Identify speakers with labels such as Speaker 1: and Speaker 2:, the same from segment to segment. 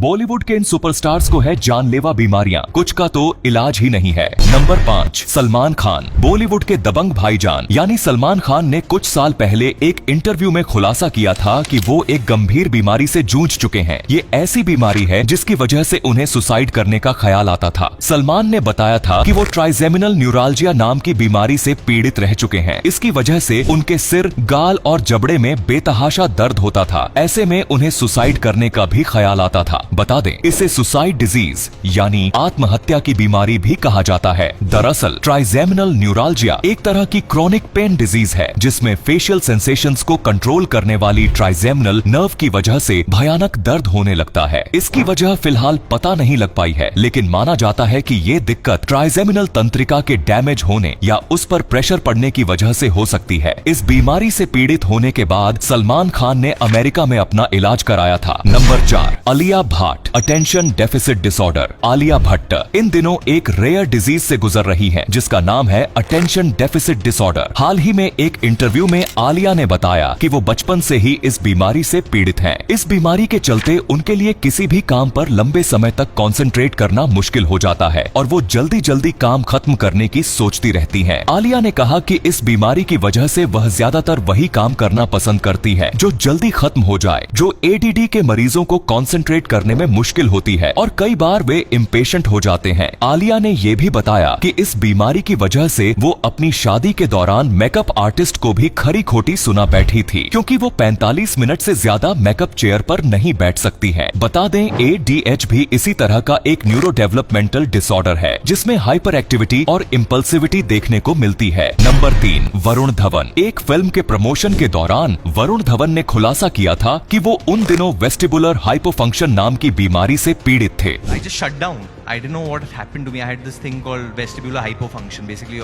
Speaker 1: बॉलीवुड के इन सुपरस्टार्स को है जानलेवा बीमारियां, कुछ का तो इलाज ही नहीं है। नंबर 5, सलमान खान। बॉलीवुड के दबंग भाईजान यानी सलमान खान ने कुछ साल पहले एक इंटरव्यू में खुलासा किया था कि वो एक गंभीर बीमारी से जूझ चुके हैं। ये ऐसी बीमारी है जिसकी वजह से उन्हें सुसाइड करने का ख्याल आता था। सलमान ने बताया था कि वो ट्राइजेमिनल न्यूराल्जिया नाम की बीमारी से पीड़ित रह चुके हैं। इसकी वजह से उनके सिर, गाल और जबड़े में बेतहाशा दर्द होता था। ऐसे में उन्हें सुसाइड करने का भी ख्याल आता था। बता दें, इसे सुसाइड डिजीज यानी आत्महत्या की बीमारी भी कहा जाता है। दरअसल ट्राइजेमिनल न्यूराल्जिया एक तरह की क्रॉनिक पेन डिजीज है जिसमें फेशियल सेंसेशंस को कंट्रोल करने वाली ट्राइजेमिनल नर्व की वजह से भयानक दर्द होने लगता है। इसकी वजह फिलहाल पता नहीं लग पाई है, लेकिन माना जाता है कि ये दिक्कत ट्राइजेमिनल तंत्रिका के डैमेज होने या उस पर प्रेशर पड़ने की वजह से हो सकती है। इस बीमारी से पीड़ित होने के बाद सलमान खान ने अमेरिका में अपना इलाज कराया था। Number 4, Alia Bhatt. Attention deficit disorder. Alia Bhatt इन दिनों एक रेयर डिजीज से गुजर रही हैं, जिसका नाम है अटेंशन डेफिसिट डिसऑर्डर। हाल ही में एक इंटरव्यू में आलिया ने बताया कि वो बचपन से ही इस बीमारी से पीड़ित हैं। इस बीमारी के चलते उनके लिए किसी भी काम पर लंबे समय तक कंसंट्रेट करना मुश्किल हो जाता है और वो जल्दी जल्दी काम खत्म करने की सोचती रहती हैं। आलिया ने कहा कि इस बीमारी की वजह से वह ज्यादातर वही काम करना पसंद करती है जो जल्दी खत्म हो जाए। जो एडीडी के मरीजों को कंसंट्रेट करने में मुश्किल होती है और कई बार वे इम्पेशेंट हो जाते हैं। आलिया ने ये भी बताया कि इस बीमारी की वजह से वो अपनी शादी के दौरान मेकअप आर्टिस्ट को भी खरी खोटी सुना बैठी थी, क्योंकि वो 45 मिनट से ज्यादा मेकअप चेयर पर नहीं बैठ सकती हैं। बता दें, ADH भी इसी तरह का एक न्यूरो डेवलपमेंटल डिसऑर्डर है जिसमें हाइपर एक्टिविटी और इम्पल्सिविटी देखने को मिलती है। नंबर 3, वरुण धवन। एक फिल्म के प्रमोशन के दौरान वरुण धवन ने खुलासा किया था कि वो उन दिनों वेस्टिबुलर हाइपोफंक्शन नाम की बीमारी से पीड़ित थे।
Speaker 2: I just shut down. I didn't know what happened to me. I had this thing called vestibular hypofunction. Basically,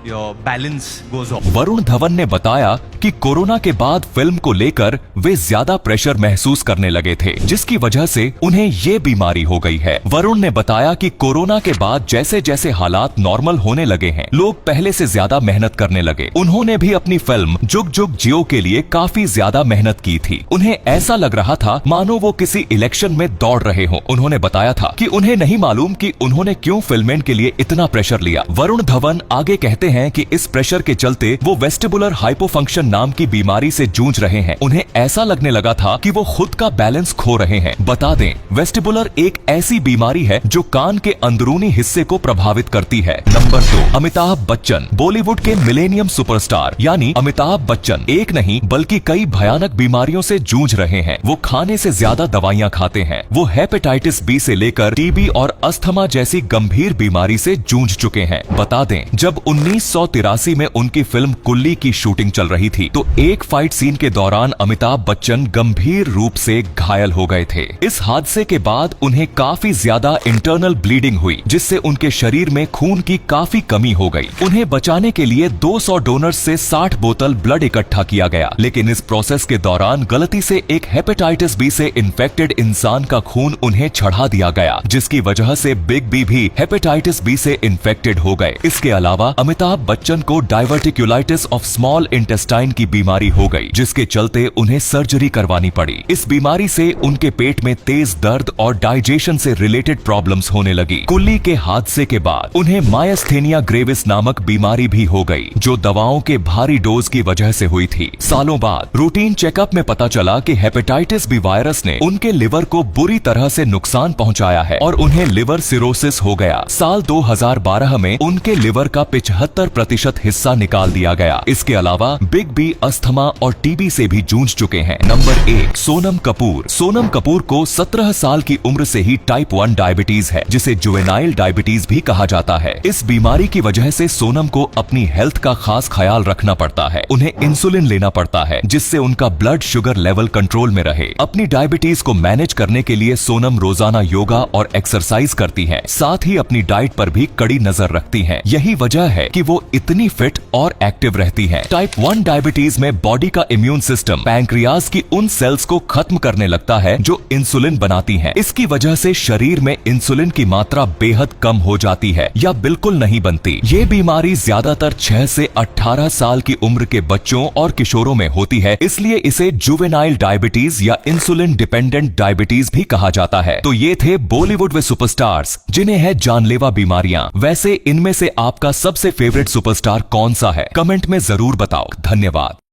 Speaker 2: your balance goes off.
Speaker 1: Varun Dhawan ने बताया कि कोरोना के बाद फिल्म को लेकर वे ज्यादा प्रेशर महसूस करने लगे थे, जिसकी वजह से उन्हें ये बीमारी हो गई है। वरुण ने बताया कि कोरोना के बाद जैसे जैसे हालात नॉर्मल होने लगे हैं, लोग पहले से ज्यादा मेहनत करने लगे। उन्होंने भी अपनी फिल्म जुग जुग जियो के लिए काफी ज्यादा मेहनत की थी। उन्हें ऐसा लग रहा था मानो वो किसी इलेक्शन में दौड़ रहे हो। उन्होंने बताया था कि उन्हें नहीं मालूम कि उन्होंने क्यों फिल्में के लिए इतना प्रेशर लिया। वरुण धवन आगे कहते हैं कि इस प्रेशर के चलते वो वेस्टिबुलर हाइपोफंक्शन नाम की बीमारी से जूझ रहे हैं। उन्हें ऐसा लगने लगा था कि वो खुद का बैलेंस खो रहे हैं। बता दें, वेस्टिबुलर एक ऐसी बीमारी है जो कान के अंदरूनी हिस्से को प्रभावित करती है। नंबर 2, अमिताभ बच्चन। बॉलीवुड के मिलेनियम सुपरस्टार यानी अमिताभ बच्चन एक नहीं बल्कि कई भयानक बीमारियों से जूझ रहे हैं। वो खाने से ज्यादा दवाइयां खाते हैं। वो हेपेटाइटिस बी से लेकर टीबी और अस्थमा जैसी गंभीर बीमारी से जूझ चुके हैं। बता दें, जब 1983 में उनकी फिल्म कुल्ली की शूटिंग चल रही थी तो एक फाइट सीन के दौरान अमिताभ बच्चन गंभीर रूप से घायल हो गए थे। इस हादसे के बाद उन्हें काफी ज्यादा इंटरनल ब्लीडिंग हुई, जिससे उनके शरीर में खून की काफी कमी हो गई। उन्हें बचाने के लिए 200 डोनर्स से 60 बोतल ब्लड इकट्ठा किया गया, लेकिन इस प्रोसेस के दौरान गलती से एक हेपेटाइटिस बी से इन्फेक्टेड इंसान का खून उन्हें चढ़ा दिया गया, जिसकी वजह से बिग बी भी हेपेटाइटिस बी से इन्फेक्टेड हो गए। इसके अलावा अमिताभ बच्चन को डाइवर्टिकुलाइटिस ऑफ स्मॉल इंटेस्टाइन की बीमारी हो गई, जिसके चलते उन्हें सर्जरी करवानी पड़ी। इस बीमारी से उनके पेट में तेज दर्द और डाइजेशन से रिलेटेड प्रॉब्लम्स होने लगी। कुल्ली के हादसे के बाद उन्हें मायस्थेनिया ग्रेविस नामक बीमारी भी हो गई, जो दवाओं के भारी डोज की वजह से हुई थी। सालों बाद रूटीन चेकअप में पता चला कि हेपेटाइटिस बी वायरस ने उनके लिवर को बुरी तरह से नुकसान पहुंचाया है और उन्हें लिवर सिरोसिस हो गया। साल 2012 में उनके लिवर का 75% हिस्सा निकाल दिया गया। इसके अलावा बिग बी अस्थमा और टीबी से भी जूझ चुके हैं। नंबर 1, सोनम कपूर। सोनम कपूर को 17 साल की उम्र से ही टाइप 1 डायबिटीज है, जिसे जुवेनाइल डायबिटीज भी कहा जाता है। इस बीमारी की वजह से सोनम को अपनी हेल्थ का खास ख्याल रखना पड़ता है। उन्हें इंसुलिन लेना पड़ता है, जिससे उनका ब्लड शुगर लेवल कंट्रोल में रहे। अपनी डायबिटीज को मैनेज करने के लिए सोनम रोजाना योगा और एक्सरसाइज करती हैं। साथ ही अपनी डाइट पर भी कड़ी नजर रखती हैं। यही वजह है कि वो इतनी फिट और एक्टिव रहती हैं। टाइप 1 डायबिटीज में बॉडी का इम्यून सिस्टम पैंक्रियाज की उन सेल्स को खत्म करने लगता है जो इंसुलिन बनाती हैं। इसकी वजह से शरीर में इंसुलिन की मात्रा बेहद कम हो जाती है या बिल्कुल नहीं बनती। ये बीमारी ज्यादातर 6 से 18 साल की उम्र के बच्चों और किशोरों में होती है, इसलिए इसे जुवेनाइल डायबिटीज या इंसुलिन डिपेंडेंट डायबिटीज भी कहा जाता है। तो ये थे बॉलीवुड वे सुपरस्टार्स जिन्हें है जानलेवा बीमारियां। वैसे इनमें से आपका सबसे फेवरेट सुपरस्टार कौन सा है? कमेंट में जरूर बताओ। धन्यवाद।